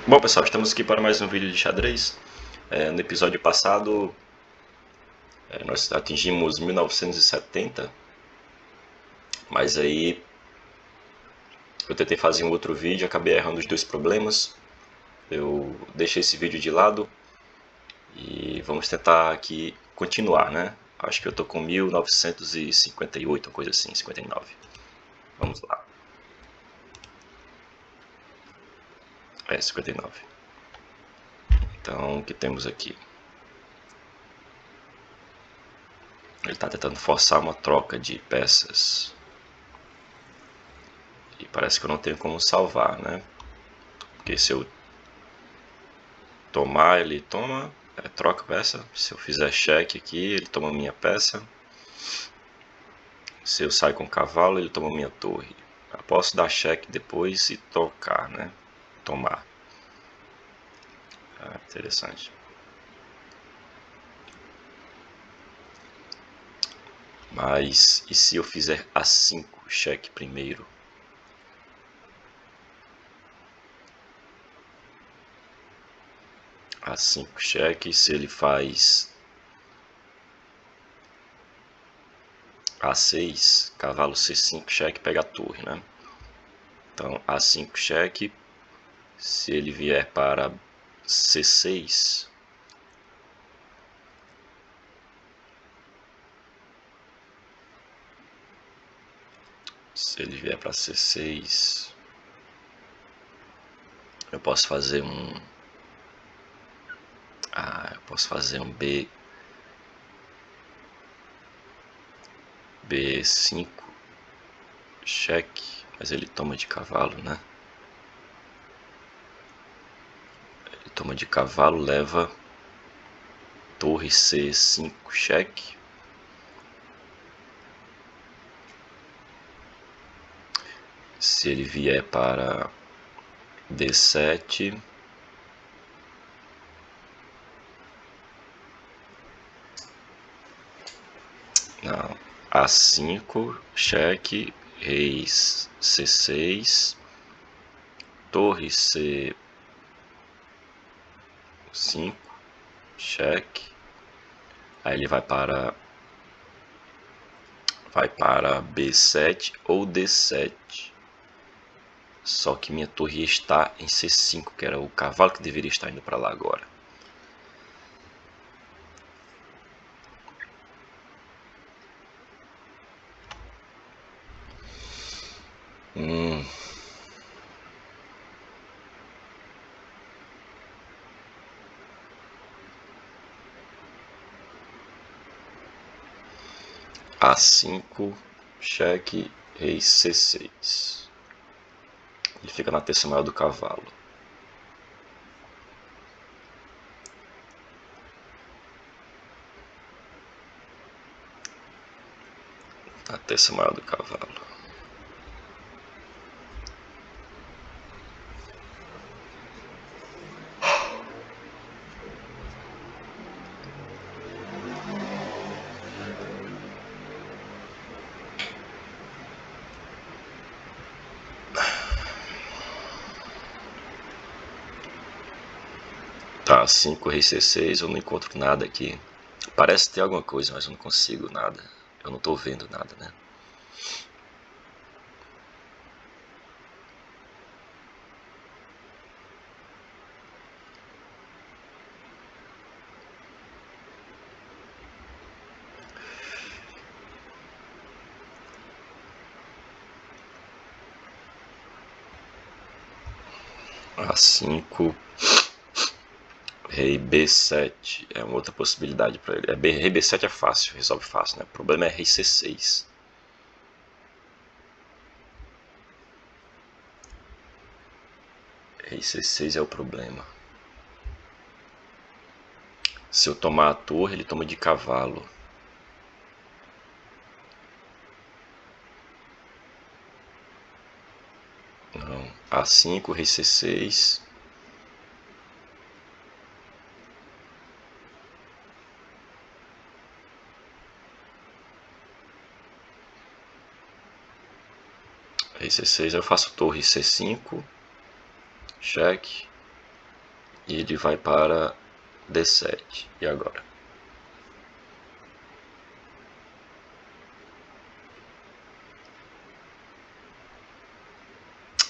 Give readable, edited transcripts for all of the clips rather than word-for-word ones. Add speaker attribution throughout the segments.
Speaker 1: Bom, pessoal, estamos aqui para mais um vídeo de xadrez. No episódio passado, nós atingimos 1970, mas aí eu tentei fazer um outro vídeo e acabei errando os dois problemas. Eu deixei esse vídeo de lado e vamos tentar aqui continuar, né? Acho que eu tô com 1958, uma coisa assim, 59. Vamos lá. 59. Então, o que temos aqui? Ele está tentando forçar uma troca de peças. E parece que eu não tenho como salvar, né? Porque se eu tomar, ele toma, troca a peça. Se eu fizer cheque aqui, ele toma minha peça. Se eu sair com o cavalo, ele toma minha torre. Eu posso dar cheque depois e tocar, né? Tomar. Interessante. Mas e se eu fizer A5 cheque primeiro? A5 cheque, se ele faz A6, cavalo C5 cheque, pega a torre, né? Então A5 cheque, se ele vier para C6, se ele vier para C6, eu posso fazer um B5 cheque, mas ele toma de cavalo, né? Ele toma de cavalo, leva torre C5 cheque. Se ele vier para D7, não, A5 cheque, rei C6, torre C5 cheque. Aí ele vai para B7 ou D7. Só que minha torre está em C5, que era o cavalo que deveria estar indo para lá agora. A5 cheque, rei C6. Ele fica na terça maior do cavalo. Na terça maior do cavalo. Tá, 5 rei C6, eu não encontro nada aqui. Parece ter alguma coisa, mas eu não consigo nada. Eu não tô vendo nada, né? A5, rei B7 é uma outra possibilidade para ele. Rei B7 é fácil, resolve fácil, né? O problema é rei C6. Rei C6 é o problema. Se eu tomar a torre, ele toma de cavalo. Não. A5, rei C6. Rei C6, eu faço torre C5. Cheque. E ele vai para D7. E agora?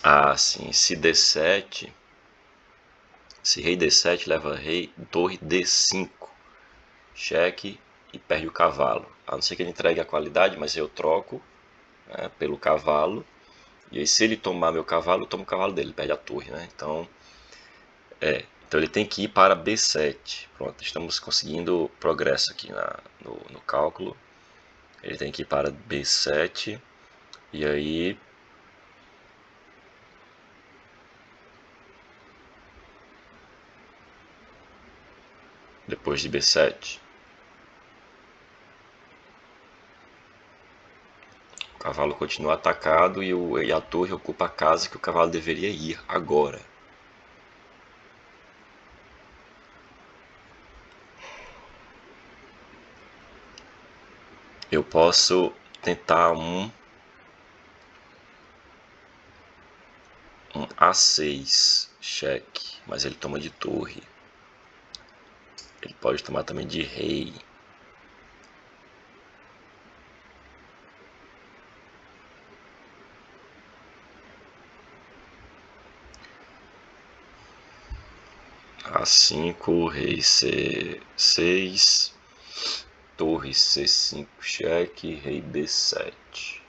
Speaker 1: Ah, sim. Se D7... Se rei D7 leva rei, torre D5. Cheque e perde o cavalo. A não ser que ele entregue a qualidade, mas eu troco, né, pelo cavalo. E aí se ele tomar meu cavalo, eu tomo o cavalo dele, perde a torre, né? Então ele tem que ir para B7. Pronto, estamos conseguindo progresso aqui no cálculo. Ele tem que ir para B7. E aí depois de B7, o cavalo continua atacado e a torre ocupa a casa que o cavalo deveria ir agora. Eu posso tentar um A6 cheque, mas ele toma de torre. Ele pode tomar também de rei. A5, rei C6, torre C5 cheque, rei B7.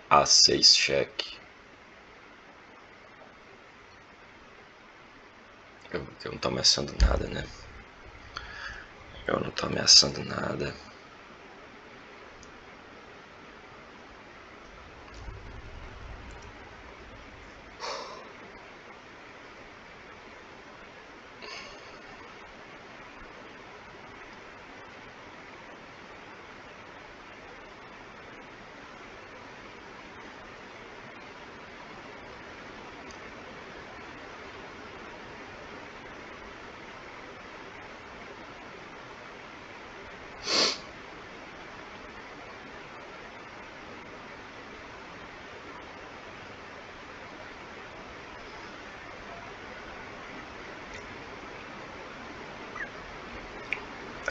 Speaker 1: A6 cheque. Eu não tô ameaçando nada, né? Eu não tô ameaçando nada.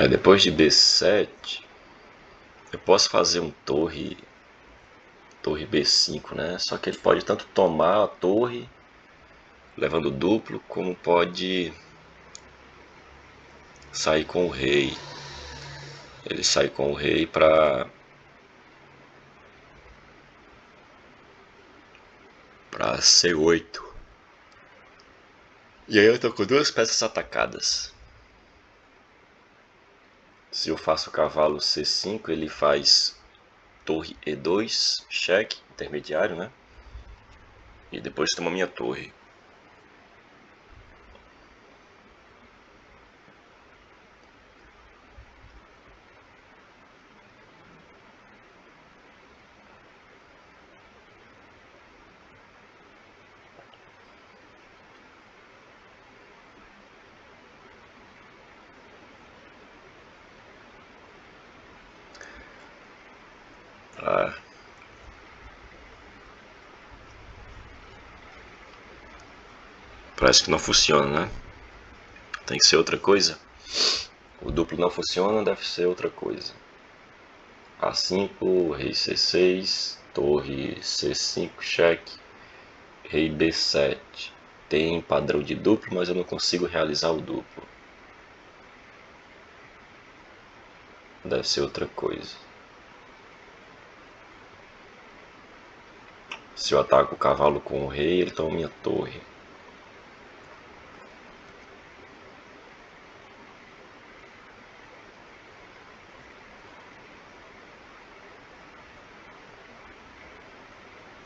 Speaker 1: Depois de B7, eu posso fazer um torre B5, né? Só que ele pode tanto tomar a torre, levando duplo, como pode sair com o rei. Ele sai com o rei para C8. E aí eu tô com duas peças atacadas. Se eu faço cavalo C5, ele faz torre E2, cheque, intermediário, né? E depois toma minha torre. Ah, parece que não funciona, né? Tem que ser outra coisa. O duplo não funciona, deve ser outra coisa. A5, rei C6, torre C5, cheque, rei B7. Tem padrão de duplo, mas eu não consigo realizar o duplo. Deve ser outra coisa. Se eu ataco o cavalo com o rei, ele toma minha torre.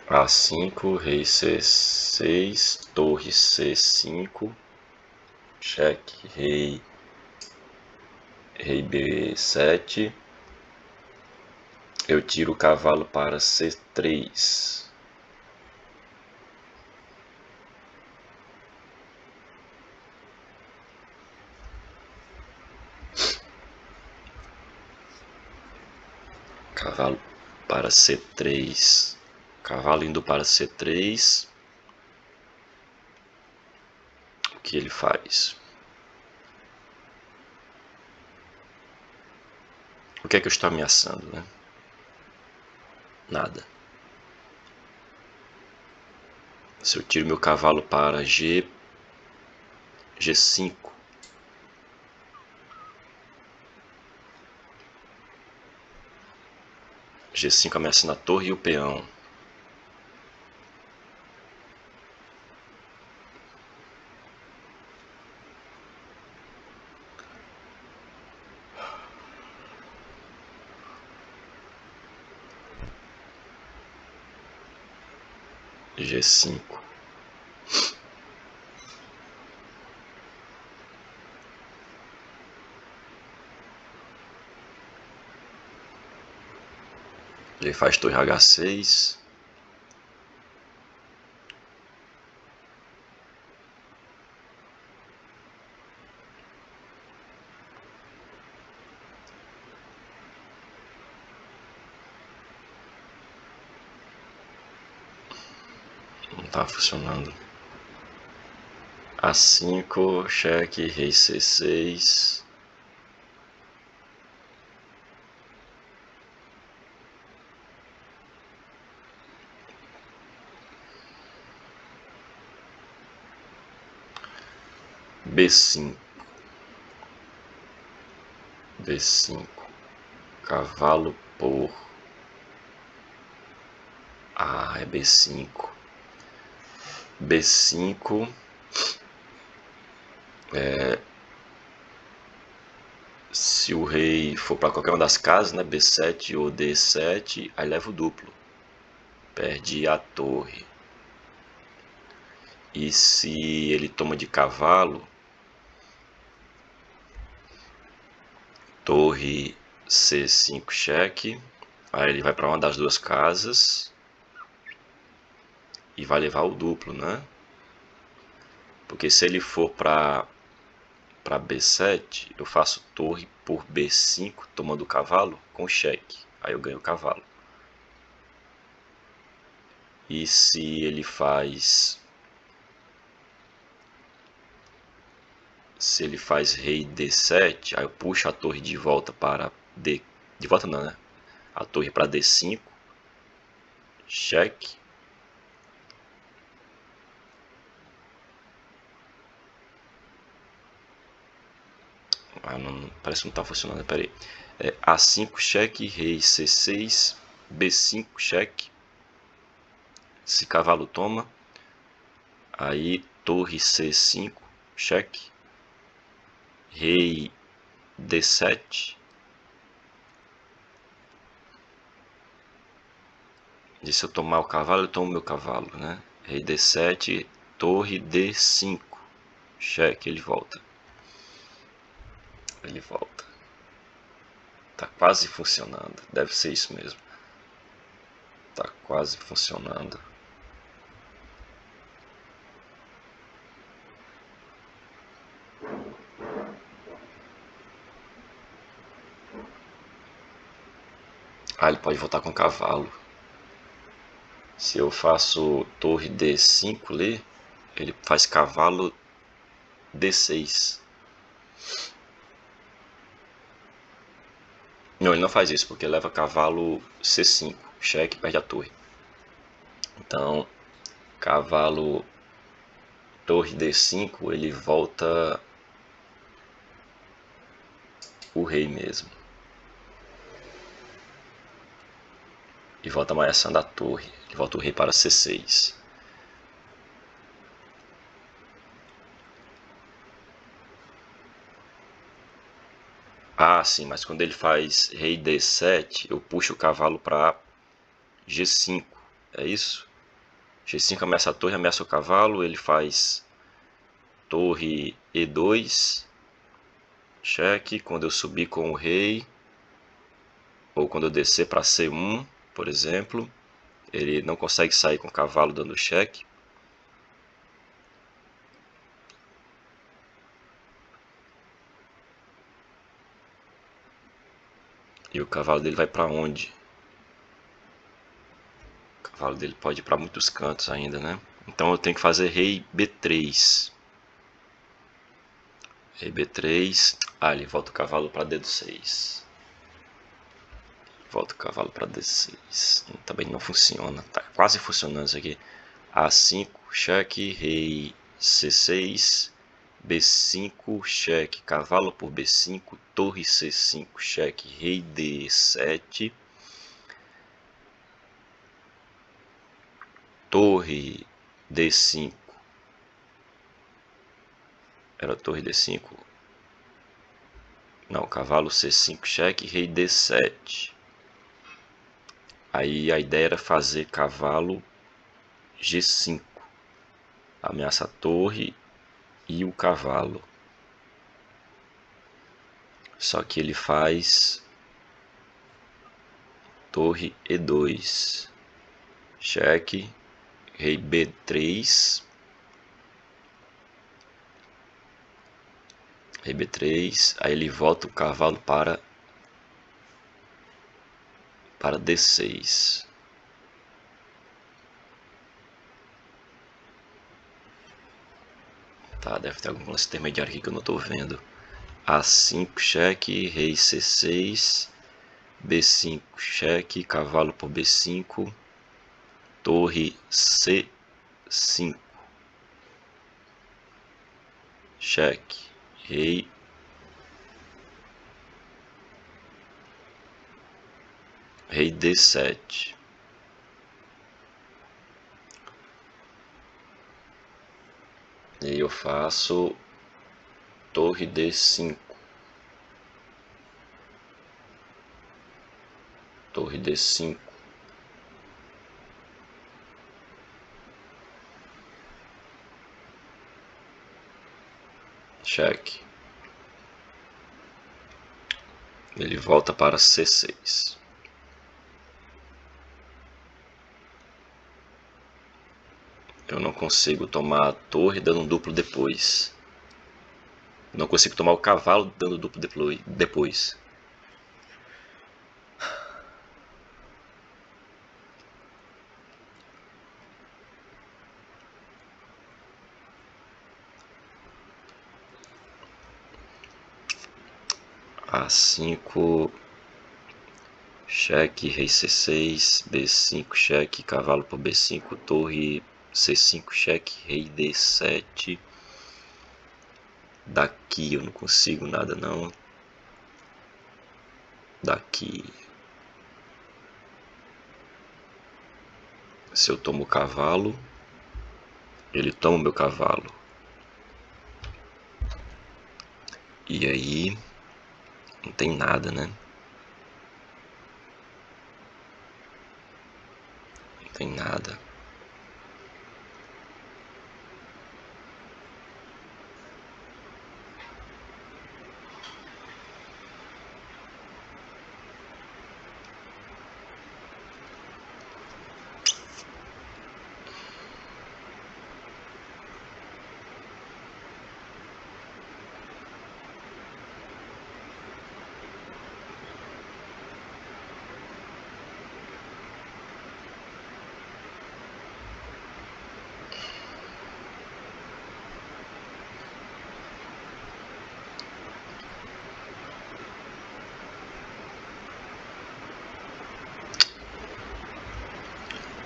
Speaker 1: A5, rei C6, torre C5, cheque, rei B7. Eu tiro o cavalo para C3. Cavalo para C3. Cavalo indo para C3. O que ele faz? O que é que eu estou ameaçando, né? Nada. Se eu tiro meu cavalo para G5. G5 ameaçando a torre e o peão. G5. Ele faz torre H6. Não tá funcionando. A5, cheque, rei C6. B5. B5. Cavalo por... Ah, é B5. B5. Se o rei for para qualquer uma das casas, né? B7 ou D7, aí leva o duplo. Perde a torre. E se ele toma de cavalo, torre C5 cheque, aí ele vai para uma das duas casas e vai levar o duplo, né? Porque se ele for para B7, eu faço torre por B5, tomando o cavalo com cheque, aí eu ganho o cavalo. E se ele faz rei D7, aí eu puxo a torre de volta para D. De volta não, né? A torre para D5. Cheque. Ah, não, parece que não está funcionando. Pera aí. A5 cheque, rei C6, B5 cheque. Se cavalo toma. Aí torre C5 cheque. Rei D7. E se eu tomar o cavalo, eu tomo meu cavalo, né? Rei D7, torre D5. Cheque, ele volta. Ele volta. Tá quase funcionando. Deve ser isso mesmo. Tá quase funcionando. Ah, ele pode voltar com cavalo. Se eu faço torre D5 ali, ele faz cavalo D6. Não, ele não faz isso, porque leva cavalo C5. Cheque, perde a torre. Então, cavalo torre D5, ele volta o rei mesmo. E volta ameaçando a torre. Ele volta o rei para C6. Ah, sim, mas quando ele faz rei D7, eu puxo o cavalo para G5. É isso? G5 ameaça a torre, ameaça o cavalo. Ele faz torre E2. Cheque. Quando eu subir com o rei, ou quando eu descer para C1, por exemplo, ele não consegue sair com o cavalo dando cheque. E o cavalo dele vai para onde? cavalo dele pode ir para muitos cantos ainda, né? Então eu tenho que fazer rei B3. Rei B3. Ah, ele volta o cavalo para D6. Volta o cavalo para D6. Também não funciona. Tá quase funcionando isso aqui. A5, cheque, rei C6. B5, cheque, cavalo por B5. Torre C5, cheque, rei D7. Torre D5. Era torre D5. Não, cavalo C5, cheque, rei D7. Aí a ideia era fazer cavalo G5. Ameaça a torre e o cavalo. Só que ele faz torre E2. Cheque, rei B3. Rei B3, aí ele volta o cavalo para D6. Tá, deve ter algum lance intermediário aqui que eu não estou vendo. A5, cheque, rei C6, B5, cheque, cavalo por B5, torre C5, cheque, rei D7. E eu faço torre D5. Torre D5. Cheque. Ele volta para C6. Eu não consigo tomar a torre dando um duplo depois. Não consigo tomar o cavalo dando duplo depois. A5, cheque, rei C6, B5, cheque, cavalo por B5, torre C5, cheque, rei D7. Daqui eu não consigo nada não. Daqui. Se eu tomo o cavalo, ele toma o meu cavalo. E aí, não tem nada, né? Não tem nada.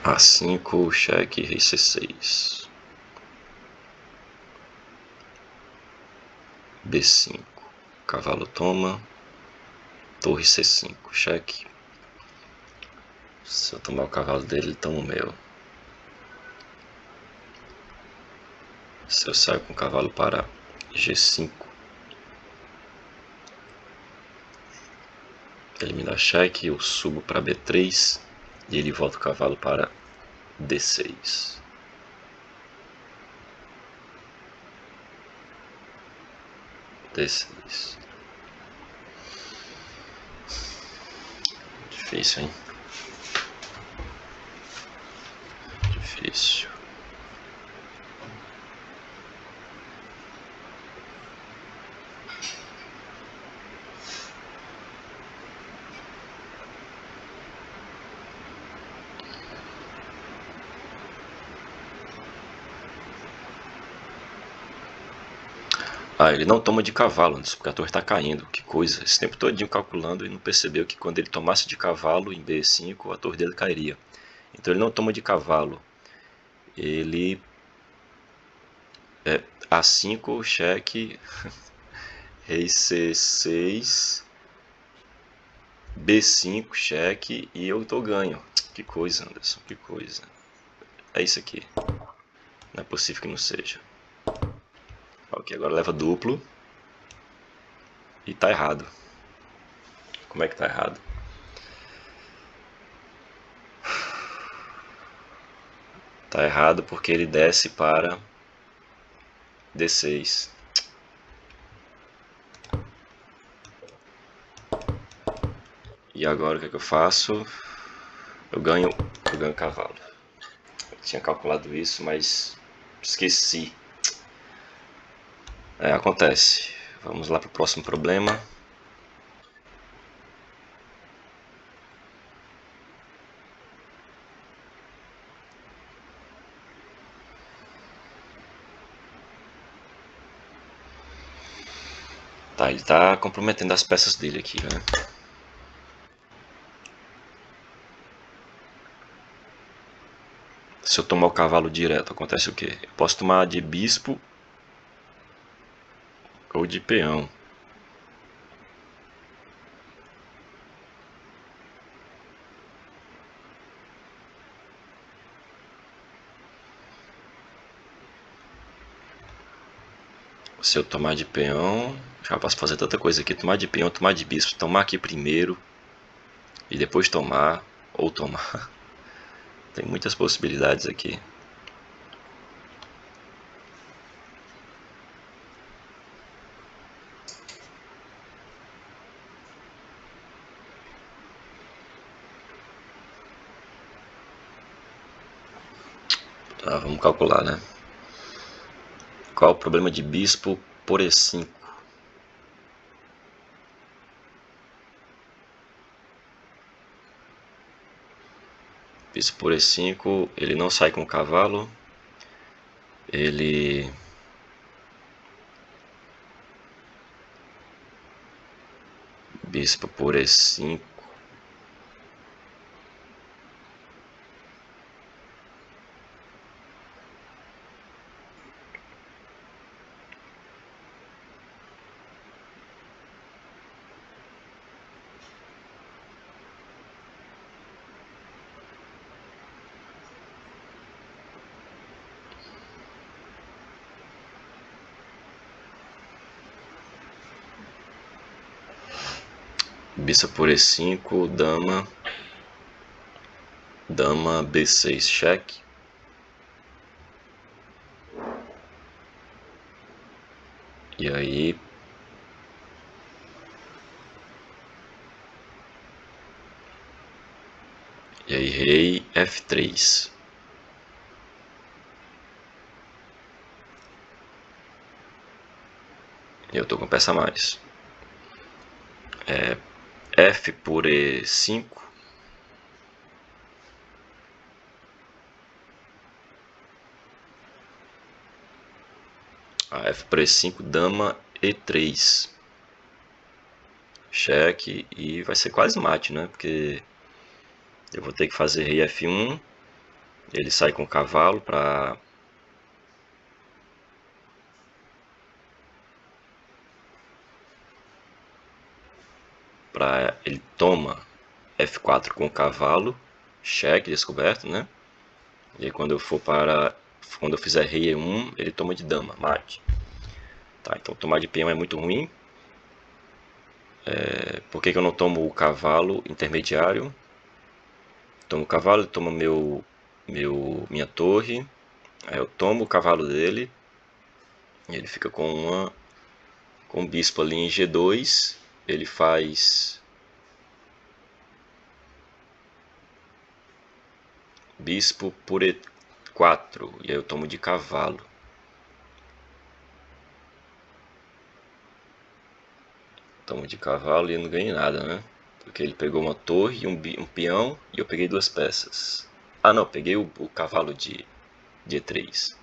Speaker 1: A5, cheque, rei C6. B5, cavalo toma. Torre C5, cheque. Se eu tomar o cavalo dele, ele toma o meu. Se eu saio com o cavalo para G5, ele me dá cheque, eu subo para B3 e ele volta o cavalo para D6. D6. Difícil, hein? Difícil. Ah, ele não toma de cavalo antes, porque a torre está caindo. Que coisa. Esse tempo todinho calculando e não percebeu que quando ele tomasse de cavalo em B5, a torre dele cairia. Então ele não toma de cavalo. Ele... A5, cheque. Rei C6. B5, cheque. E eu tô ganho. Que coisa, Anderson. Que coisa. É isso aqui. Não é possível que não seja. Ok, agora leva duplo. E tá errado. Como é que tá errado? Tá errado porque ele desce para D6. E agora o que é que eu faço? Eu ganho cavalo. Eu tinha calculado isso, mas esqueci. Acontece. Vamos lá para o próximo problema. Tá, ele tá comprometendo as peças dele aqui, né? Se eu tomar o cavalo direto, acontece o quê? Eu posso tomar de bispo ou de peão. Se eu tomar de peão, já posso fazer tanta coisa aqui. Tomar de peão, tomar de bispo, tomar aqui primeiro e depois tomar ou tomar. Tem muitas possibilidades aqui. Tá, vamos calcular, né? Qual o problema de bispo por E5? Bispo por E5, ele não sai com o cavalo. Ele... Bispo por E5. Bispo por E5, dama. Dama B6, cheque. E aí... E aí, rei F3. Eu tô com peça a mais. F por E5. A F por E5, dama E3. Cheque e vai ser quase mate, né? Porque eu vou ter que fazer rei F1. Ele sai com o cavalo para... Ele toma F4 com o cavalo. Cheque, descoberto, né? E aí quando eu fizer rei E1, ele toma de dama, mate. Tá, então tomar de peão é muito ruim. Por que eu não tomo o cavalo intermediário? Tomo o cavalo, ele toma minha torre. Aí eu tomo o cavalo dele. E ele fica com o bispo ali em G2. Ele faz bispo por E4. E aí eu tomo de cavalo. Tomo de cavalo e eu não ganhei nada, né? Porque ele pegou uma torre e um peão e eu peguei duas peças. Ah não, peguei o cavalo de E3.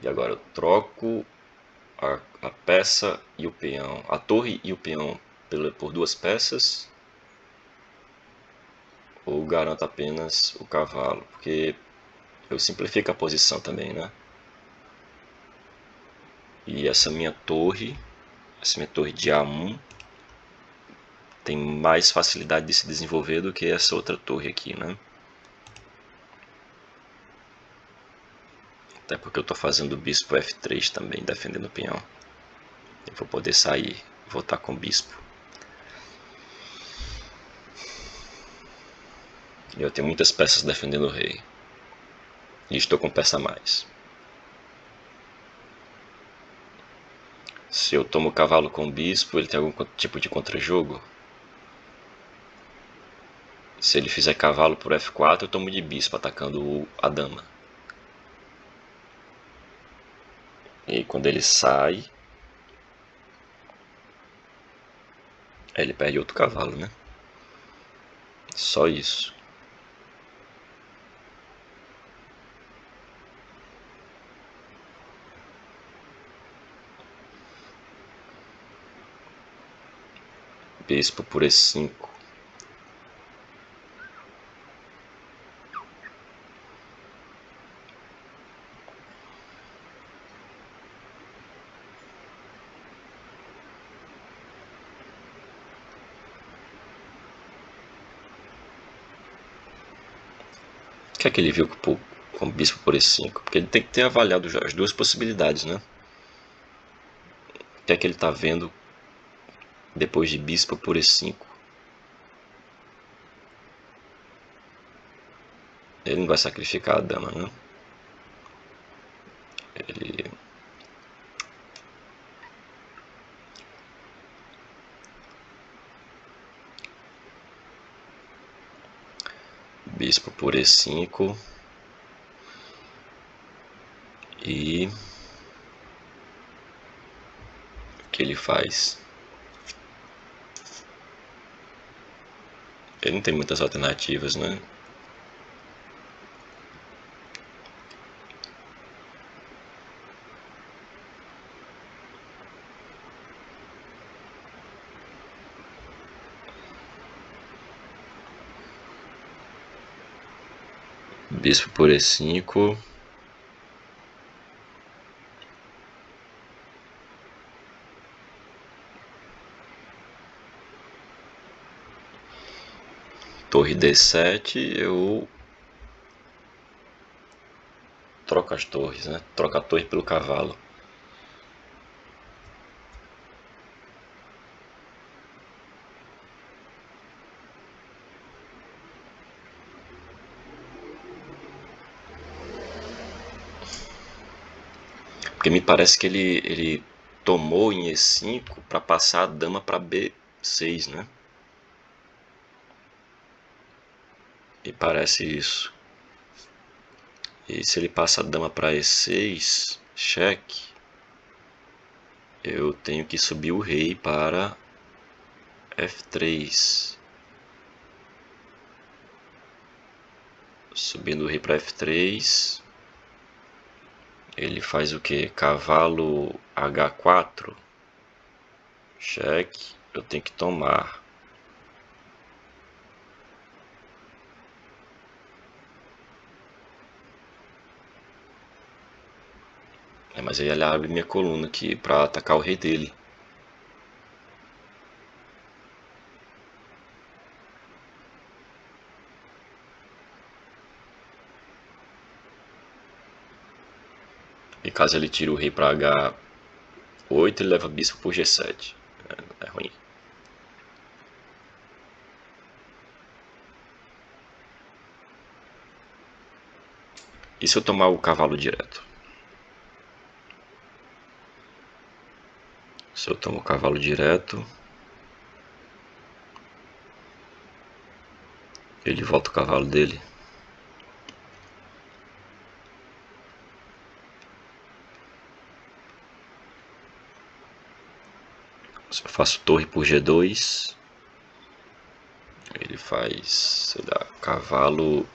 Speaker 1: E agora eu troco a peça e o peão, a torre e o peão por duas peças, ou garanto apenas o cavalo, porque eu simplifico a posição também, né? E essa minha torre de A1 tem mais facilidade de se desenvolver do que essa outra torre aqui, né? Até porque eu estou fazendo o bispo F3 também, defendendo o peão. Eu vou poder sair, voltar com o bispo. E eu tenho muitas peças defendendo o rei. E estou com peça a mais. Se eu tomo o cavalo com o bispo, ele tem algum tipo de contra-jogo? Se ele fizer cavalo por F4, eu tomo de bispo, atacando a dama. E quando ele sai, ele perde outro cavalo, né? Só isso. Bispo por E5. O que é que ele viu com o bispo por E5? Porque ele tem que ter avaliado as duas possibilidades, né? O que é que ele está vendo depois de bispo por E5? Ele não vai sacrificar a dama, né? Ele... Bispo por E5. E... o que ele faz? Ele não tem muitas alternativas, né? Bispo por E5. Torre D7, eu troco as torres, né? Troco a torre pelo cavalo. Porque me parece que ele tomou em E5 para passar a dama para B6, né? Me parece isso. E se ele passa a dama para E6, cheque, eu tenho que subir o rei para F3. Subindo o rei para F3, ele faz o que? Cavalo H4, cheque, eu tenho que tomar. Mas aí ele abre minha coluna aqui para atacar o rei dele. E caso ele tire o rei para H8, ele leva bispo por G7. É ruim. E se eu tomar o cavalo direto? Se eu tomo o cavalo direto, ele volta o cavalo dele. Se eu faço torre por G2, ele faz, sei lá, cavalo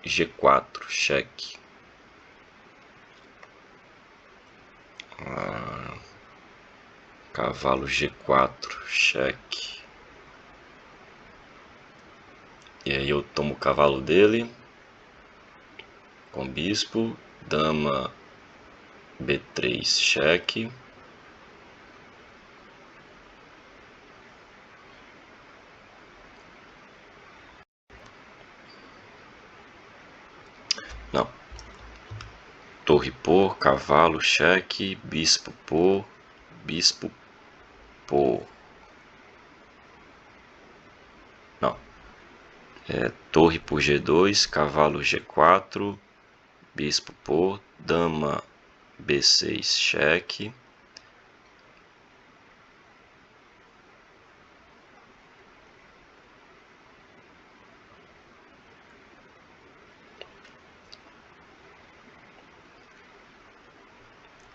Speaker 1: G4, cheque. Cavalo G4, cheque. E aí eu tomo o cavalo dele com bispo, dama B3, cheque. Não. Torre por, cavalo, cheque, bispo por, bispo por. Não. Torre por G2, cavalo G4, bispo por, dama B6, cheque.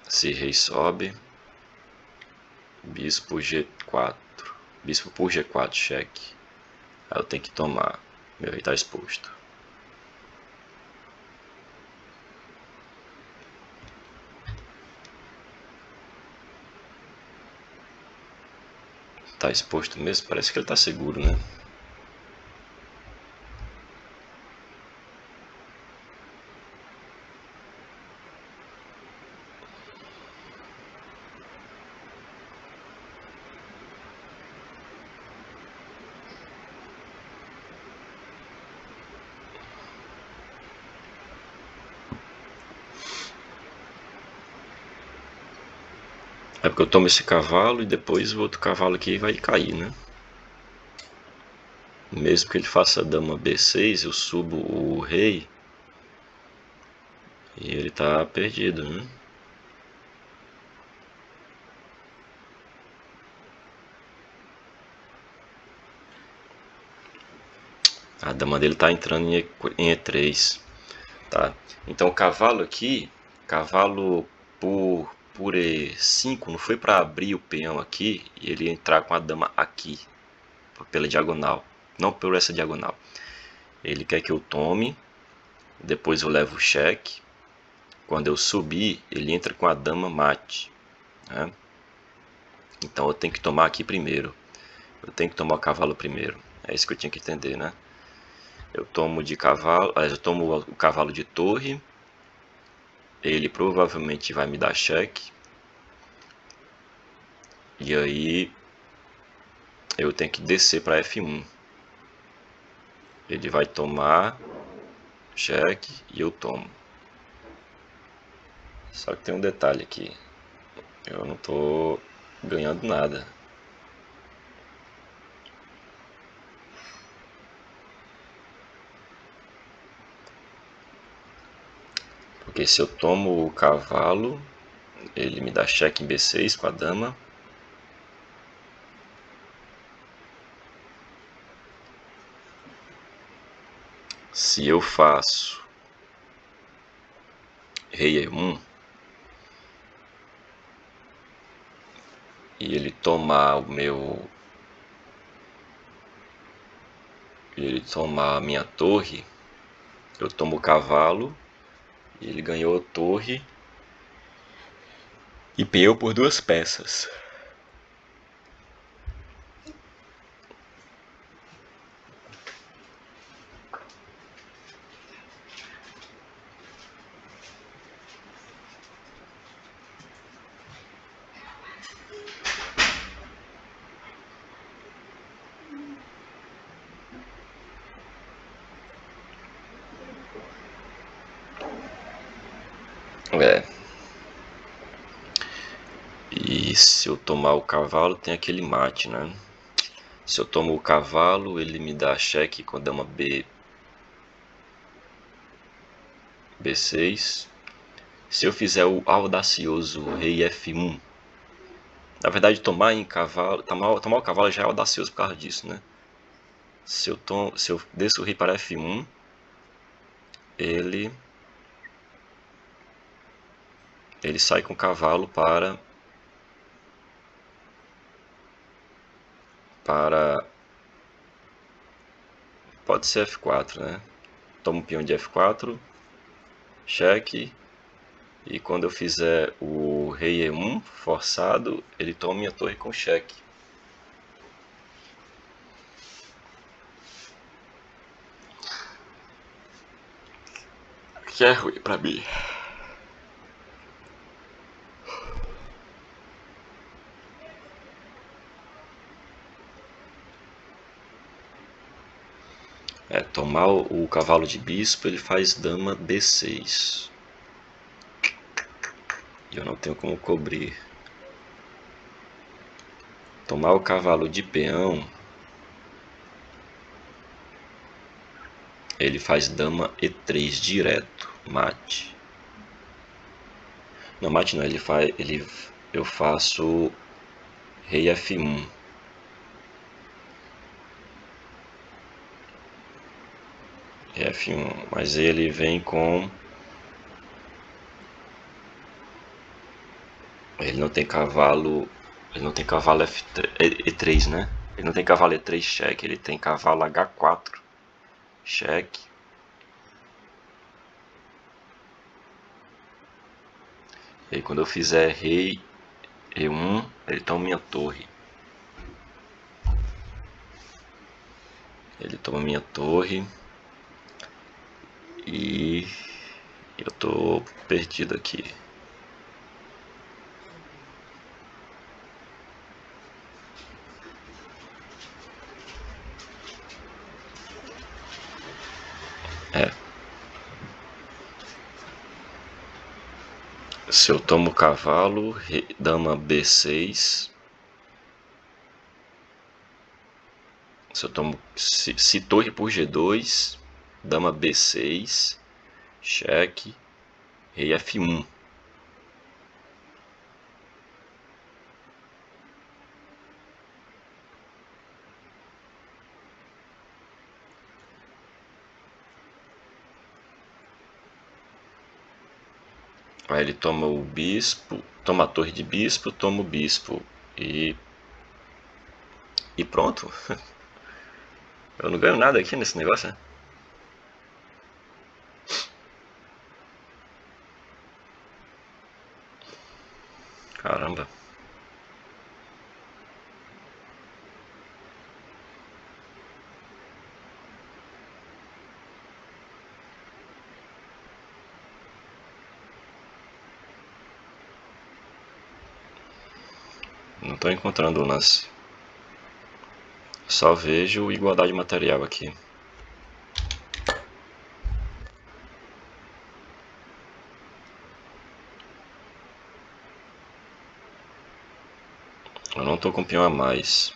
Speaker 1: Se rei sobe, bispo G4, bispo por G4, cheque. Aí eu tenho que tomar, meu rei está exposto. Tá exposto mesmo? Parece que ele tá seguro, né? É porque eu tomo esse cavalo e depois o outro cavalo aqui vai cair, né? Mesmo que ele faça dama B6, eu subo o rei e ele tá perdido, né? A dama dele tá entrando em E3, tá? Então o cavalo aqui, cavalo por E5, não foi para abrir o peão aqui e ele entrar com a dama aqui, pela diagonal, não por essa diagonal. Ele quer que eu tome, depois eu levo o cheque. Quando eu subir, ele entra com a dama mate, né? Então eu tenho que tomar aqui primeiro. Eu tenho que tomar o cavalo primeiro. É isso que eu tinha que entender, né? Eu tomo de cavalo, eu tomo o cavalo de torre. Ele provavelmente vai me dar cheque. E aí eu tenho que descer para F1. Ele vai tomar cheque e eu tomo. Só que tem um detalhe aqui. Eu não tô ganhando nada. Porque se eu tomo o cavalo, ele me dá cheque em B6 com a dama. Se eu faço rei E1 e ele tomar o meu, e ele tomar a minha torre, eu tomo o cavalo e ele ganhou a torre e peão por 2 peças. É. E se eu tomar o cavalo, tem aquele mate, né? Se eu tomo o cavalo, ele me dá cheque com a dama B6. Se eu fizer o audacioso rei F1, na verdade tomar o cavalo já é audacioso por causa disso, né? Se eu desço o rei para F1, ele sai com o cavalo para pode ser F4, né? Tomo o peão de F4, cheque, e quando eu fizer o o rei E1 forçado, ele toma minha torre com cheque. Que é ruim pra mim. Tomar o cavalo de bispo, ele faz dama D6. E eu não tenho como cobrir. Tomar o cavalo de peão, ele faz dama E3 direto, mate. Não, mate não, eu faço rei F1. F1, mas ele vem com... Ele não tem cavalo F3, E3, né? Ele não tem cavalo E3 cheque, ele tem cavalo H4 cheque. E aí, quando eu fizer rei E1, ele toma minha torre. Ele toma minha torre. E eu tô perdido aqui. Se eu tomo cavalo, dama B6. Se eu tomo se torre por G2, dama B6, cheque, rei F1. Aí ele toma o bispo, toma a torre de bispo, toma o bispo e pronto. Eu não ganho nada aqui nesse negócio, né? Caramba. Não tô encontrando o lance. Só vejo igualdade material aqui. Eu não tô com peão a mais.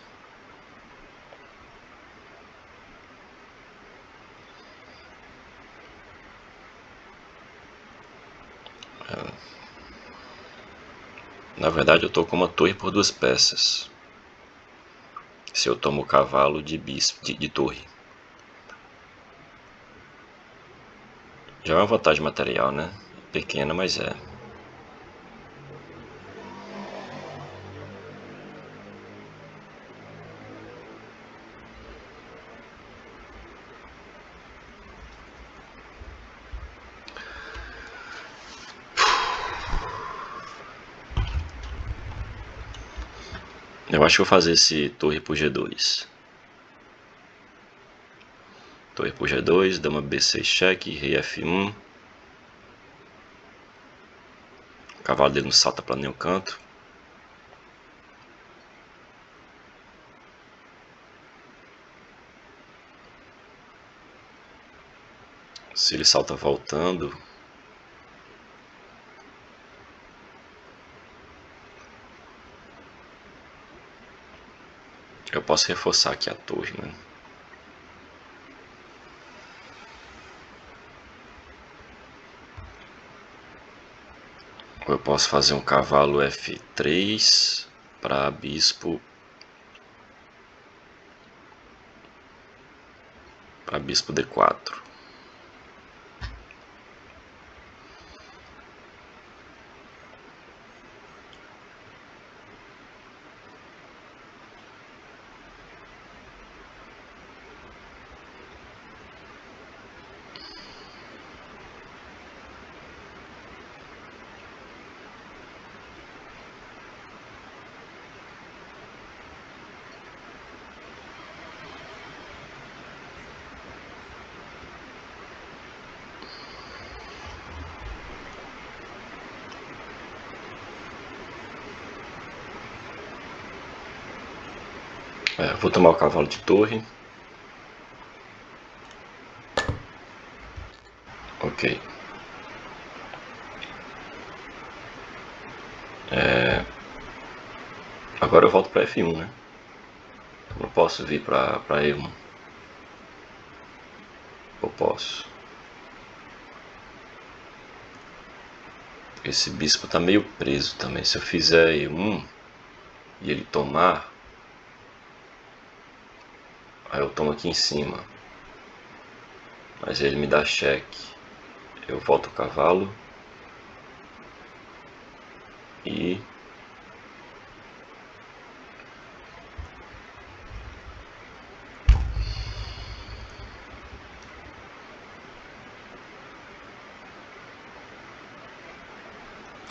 Speaker 1: Na verdade eu tô com uma torre por 2 peças. Se eu tomo o cavalo de bispo, de torre. Já é uma vantagem material, né? Pequena, mas é. Eu acho que vou fazer esse torre por G2. Torre por G2, dama B6 cheque, rei F1. O cavalo dele não salta para nenhum canto. Se ele salta voltando, eu posso reforçar aqui a torre, né? Ou eu posso fazer um cavalo F3 para bispo D4. Vou tomar o cavalo de torre. Ok. Agora eu volto para F1, né? Não posso vir para E1. Eu posso. Esse bispo tá meio preso também. Se eu fizer E1 e ele tomar, aí eu tomo aqui em cima. Mas ele me dá cheque. Eu volto o cavalo. E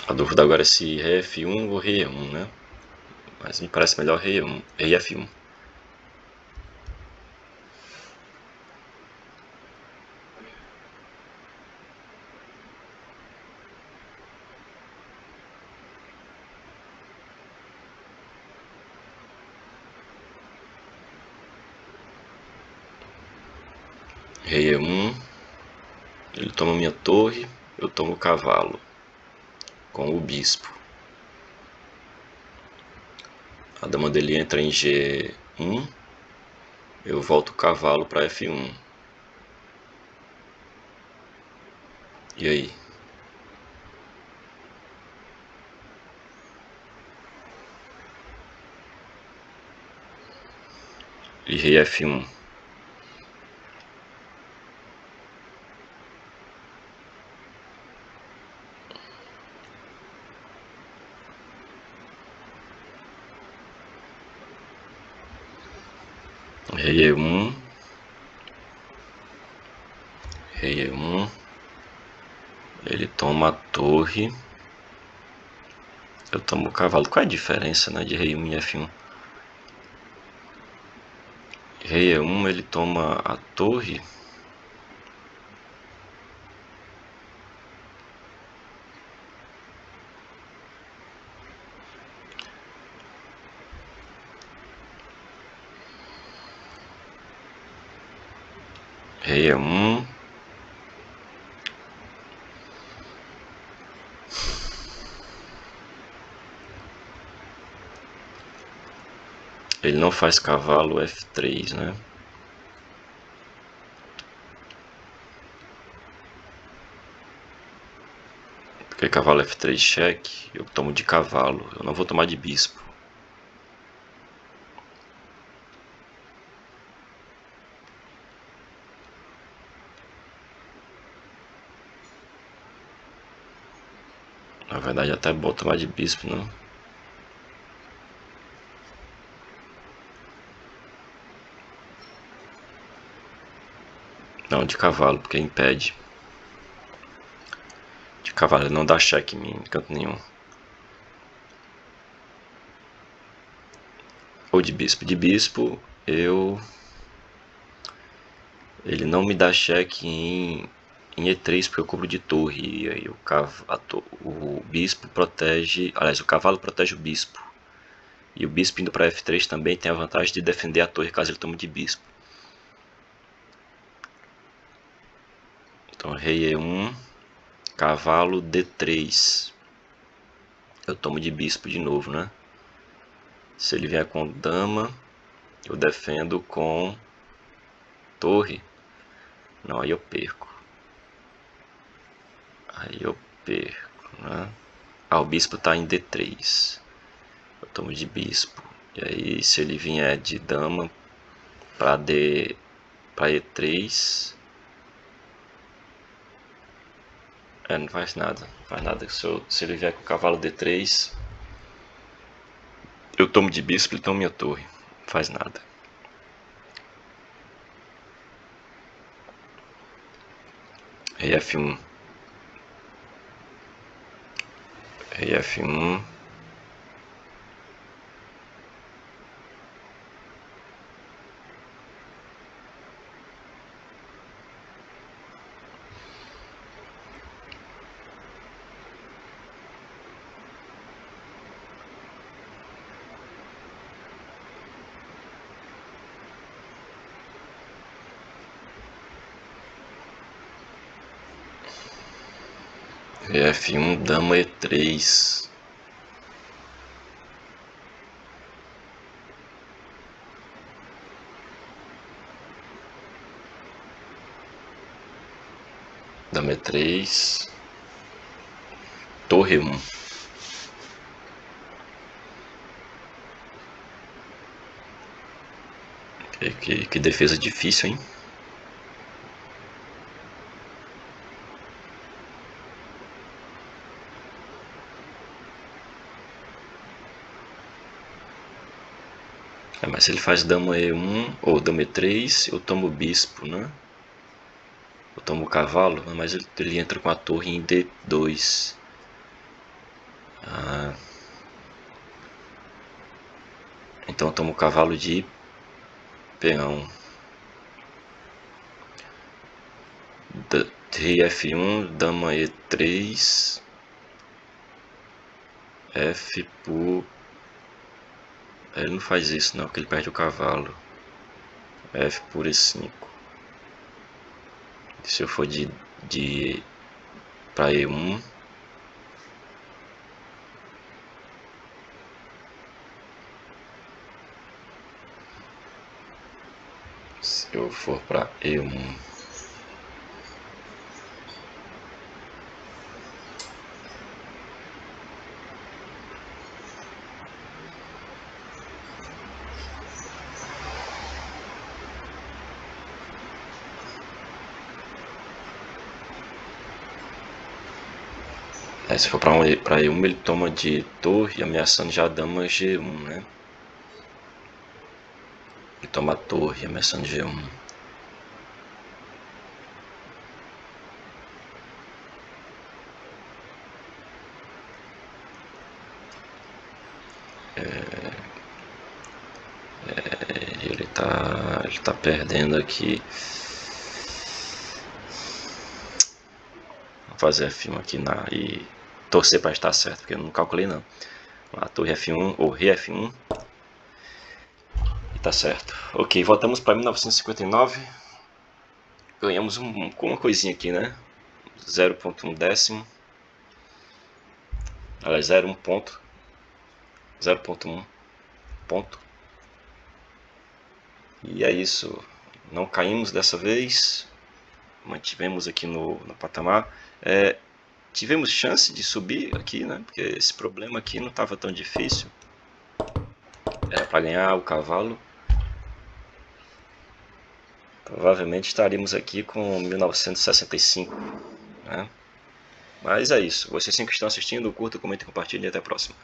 Speaker 1: a dúvida agora é se rei F1 ou rei E1, né? Mas me parece melhor rei E1, rei F1. Rei E1, ele toma minha torre, eu tomo o cavalo com o bispo. A dama dele entra em G1, eu volto o cavalo para F1. E aí? E rei F1. Rei E1. Rei E1. Ele toma a torre. Eu tomo o cavalo. Qual é a diferença, né, de rei 1 e F1? Rei E1, ele toma a torre. Rei E1. Ele não faz cavalo F3, né? Porque cavalo F3 cheque, eu tomo de cavalo. Eu não vou tomar de bispo. Na verdade até é bom tomar de bispo, não? Não, de cavalo, porque impede. De cavalo ele não dá cheque em mim, em canto nenhum. Ou de bispo. De bispo, ele não me dá cheque em E3 porque eu cubro de torre. E aí o bispo protege. Aliás, o cavalo protege o bispo. E o bispo indo para F3 também tem a vantagem de defender a torre caso ele tome de bispo. Então rei E1, cavalo D3. Eu tomo de bispo de novo, né? Se ele vier com dama, eu defendo com torre. Não, aí eu perco. Aí eu perco, né? Ah, o bispo tá em D3. Eu tomo de bispo. E aí se ele vier de dama para E3, não faz nada. Não faz nada. Se ele vier com o cavalo D3, eu tomo de bispo, ele toma minha torre. Não faz nada. Rei F1. Rei F1. Rei F1, dama E3. Dama E3. Torre 1. Que defesa difícil, hein? Mas se ele faz dama E1 ou dama E3, eu tomo o bispo, né? Eu tomo o cavalo, mas ele entra com a torre em D2. Então eu tomo o cavalo de peão. Rei F1, dama E3. F por... Ele não faz isso não, porque ele perde o cavalo. F por E5. Se eu for de para E1, se eu for para E1, se for para E1 ele toma de torre, ameaçando já a dama G1, né? Ele toma a torre, ameaçando G1. Ele tá perdendo aqui. Vou fazer F1 aqui e torcer para estar certo, porque eu não calculei não. A torre F1 ou rei F1. E tá certo. Ok, voltamos para 1959. Ganhamos uma coisinha aqui, né? 0,1 décimo. Aliás, 0,1 ponto. 0,1 ponto. E é isso. Não caímos dessa vez. Mantivemos aqui no patamar. Tivemos chance de subir aqui, né? Porque esse problema aqui não estava tão difícil. Era para ganhar o cavalo. Provavelmente estaríamos aqui com 1965, né? Mas é isso. Vocês que estão assistindo, curta, comenta e compartilhe e até a próxima.